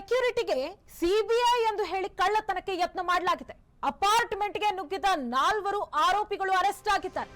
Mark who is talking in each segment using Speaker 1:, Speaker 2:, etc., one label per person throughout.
Speaker 1: ಸೆಕ್ಯೂರಿಟಿಗೆ CBI ಎಂದು ಹೇಳಿ ಕಳ್ಳತನಕ್ಕೆ ಯತ್ನ ಮಾಡಲಾಗಿದೆ. ಅಪಾರ್ಟ್ಮೆಂಟ್ಗೆ ನುಗ್ಗಿದ 4 ಆರೋಪಿಗಳು ಅರೆಸ್ಟ್ ಆಗಿದ್ದಾರೆ.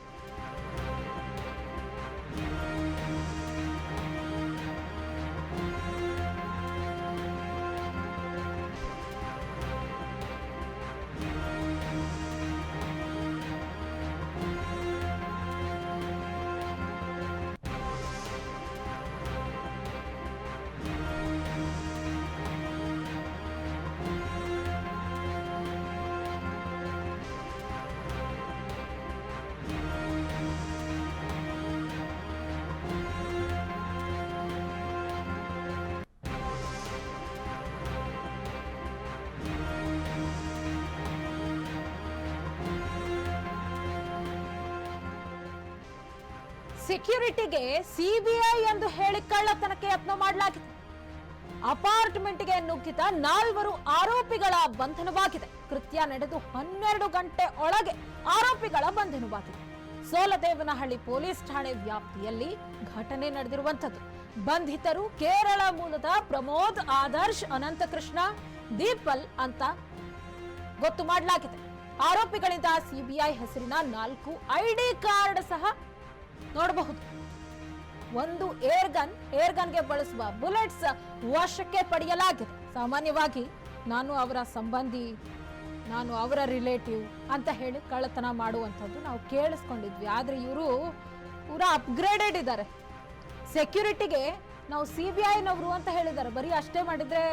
Speaker 1: ಸೆಕ್ಯೂರಿಟಿಗೆ ಸಿಬಿಐ ಎಂದು ಹೇಳಿ ಕಳ್ಳತನಕ್ಕೆ ಯತ್ನ ಮಾಡಲಾಗಿದೆ. ಅಪಾರ್ಟ್ಮೆಂಟ್ಗೆ ನುಗ್ಗಿದ 4 ಆರೋಪಿಗಳ ಬಂಧನವಾಗಿದೆ. ಕೃತ್ಯ ನಡೆದು 12 ಗಂಟೆ ಒಳಗೆ ಆರೋಪಿಗಳ ಬಂಧನವಾಗಿದೆ. ಸೋಲದೇವನಹಳ್ಳಿ ಪೊಲೀಸ್ ಠಾಣೆ ವ್ಯಾಪ್ತಿಯಲ್ಲಿ ಘಟನೆ ನಡೆದಿರುವಂತದ್ದು. ಬಂಧಿತರು ಕೇರಳ ಮೂಲದ ಪ್ರಮೋದ್, ಆದರ್ಶ್, ಅನಂತಕೃಷ್ಣ, ದೀಪಲ್ ಅಂತ ಗೊತ್ತು ಮಾಡಲಾಗಿದೆ. ಆರೋಪಿಗಳಿಂದ ಸಿಬಿಐ ಹೆಸರಿನ 4 ಐಡಿ ಕಾರ್ಡ್ ಸಹ ನೋಡಬಹುದು. ಒಂದು ಏರ್ಗನ್ಗೆ ಬಳಸುವ ಬುಲೆಟ್ಸ್ ವಶಕ್ಕೆ ಪಡೆಯಲಾಗಿದೆ. ಸಾಮಾನ್ಯವಾಗಿ ನಾನು ಅವರ ಸಂಬಂಧಿ, ನಾನು ಅವರ ರಿಲೇಟಿವ್ ಅಂತ ಹೇಳಿ ಕಳ್ಳತನ ಮಾಡುವಂಥದ್ದು ನಾವು ಕೇಳಿಸ್ಕೊಂಡಿದ್ವಿ. ಆದ್ರೆ ಇವರು ಪೂರಾ ಅಪ್ಗ್ರೇಡೆಡ್ ಇದ್ದಾರೆ. ಸೆಕ್ಯೂರಿಟಿಗೆ ನಾವು ಸಿಬಿಐನವರು ಅಂತ ಹೇಳಿದ್ದಾರೆ. ಬರೀ ಅಷ್ಟೇ ಮಾಡಿದ್ರೆ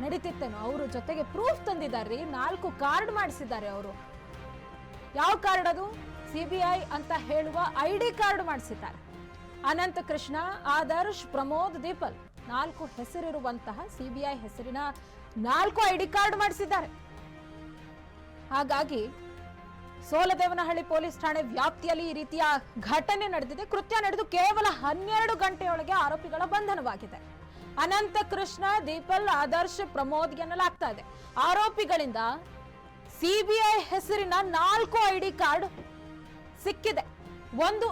Speaker 1: ನಡೀತಿತ್ತೇನೋ. ಅವರು ಜೊತೆಗೆ ಪ್ರೂಫ್ ತಂದಿದ್ದಾರೆ. 4 ಕಾರ್ಡ್ ಮಾಡಿಸಿದ್ದಾರೆ. ಅವರು ಯಾವ ಕಾರ್ಡ್? ಅದು ಸಿಬಿಐ ಅಂತ ಹೇಳುವ ಐಡಿ ಕಾರ್ಡ್ ಮಾಡಿಸಿದ್ದಾರೆ. ಅನಂತ ಕೃಷ್ಣ, ಆದರ್ಶ್, ಪ್ರಮೋದ್, ದೀಪಲ್ 4 ಹೆಸರಿರುವಂತಹ ಸಿಬಿಐ ಹೆಸರಿನ 4 ಐಡಿ ಕಾರ್ಡ್ ಮಾಡಿಸಿದ್ದಾರೆ. ಹಾಗಾಗಿ ಸೋಲದೇವನಹಳ್ಳಿ ಪೊಲೀಸ್ ಠಾಣೆ ವ್ಯಾಪ್ತಿಯಲ್ಲಿ ಈ ರೀತಿಯ ಘಟನೆ ನಡೆದಿದೆ. ಕೃತ್ಯ ನಡೆದು ಕೇವಲ 12 ಗಂಟೆಯೊಳಗೆ ಆರೋಪಿಗಳ ಬಂಧನವಾಗಿದೆ. ಅನಂತ ಕೃಷ್ಣ, ದೀಪಲ್, ಆದರ್ಶ್, ಪ್ರಮೋದ್ ಎನ್ನಲಾಗ್ತಾ ಇದೆ. ಆರೋಪಿಗಳಿಂದ ಸಿಬಿಐ ಹೆಸರಿನ 4 ಐಡಿ ಕಾರ್ಡ್ ಸಿಕ್ಕಿದೆ. ಒಂದು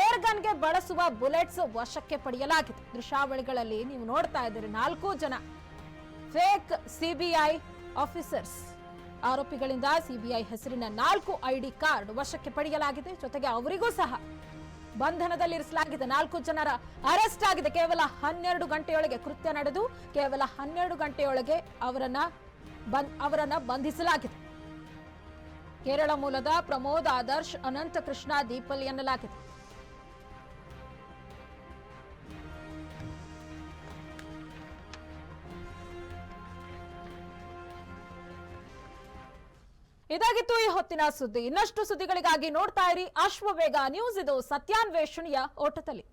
Speaker 1: ಏರ್ಗನ್ಗೆ ಬಳಸುವ ಬುಲೆಟ್ಸ್ ವಶಕ್ಕೆ ಪಡೆಯಲಾಗಿದೆ. ದೃಶ್ಯಾವಳಿಗಳಲ್ಲಿ ನೀವು ನೋಡ್ತಾ ಇದ್ದೀರಿ 4 ಜನ ಫೇಕ್ ಸಿಬಿಐ ಆಫೀಸರ್ಸ್. ಆರೋಪಿಗಳಿಂದ ಸಿಬಿಐ ಹೆಸರಿನ 4 ಐಡಿ ಕಾರ್ಡ್ ವಶಕ್ಕೆ ಪಡೆಯಲಾಗಿದೆ. ಜೊತೆಗೆ ಅವರಿಗೂ ಸಹ ಬಂಧನದಲ್ಲಿರಿಸಲಾಗಿದೆ. 4 ಜನರ ಅರೆಸ್ಟ್ ಆಗಿದೆ. ಕೇವಲ 12 ಗಂಟೆಯೊಳಗೆ ಕೃತ್ಯ ನಡೆದು ಕೇವಲ 12 ಗಂಟೆಯೊಳಗೆ ಅವರನ್ನ ಬಂಧಿಸಲಾಗಿದೆ. ಕೇರಳ ಮೂಲದ ಪ್ರಮೋದ್, ಆದರ್ಶ್, ಅನಂತ ಕೃಷ್ಣ, ದೀಪಲ್ ಎನ್ನಲಾಗಿದೆ. ಇದಾಗಿತ್ತು ಈ ಹೊತ್ತಿನ ಸುದ್ದಿ. ಇನ್ನಷ್ಟು ಸುದ್ದಿಗಳಿಗಾಗಿ ನೋಡ್ತಾ ಇರಿ ಅಶ್ವವೇಗ ನ್ಯೂಸ್. ಇದು ಸತ್ಯಾನ್ವೇಷಣೆಯ ಓಟದಲ್ಲಿ.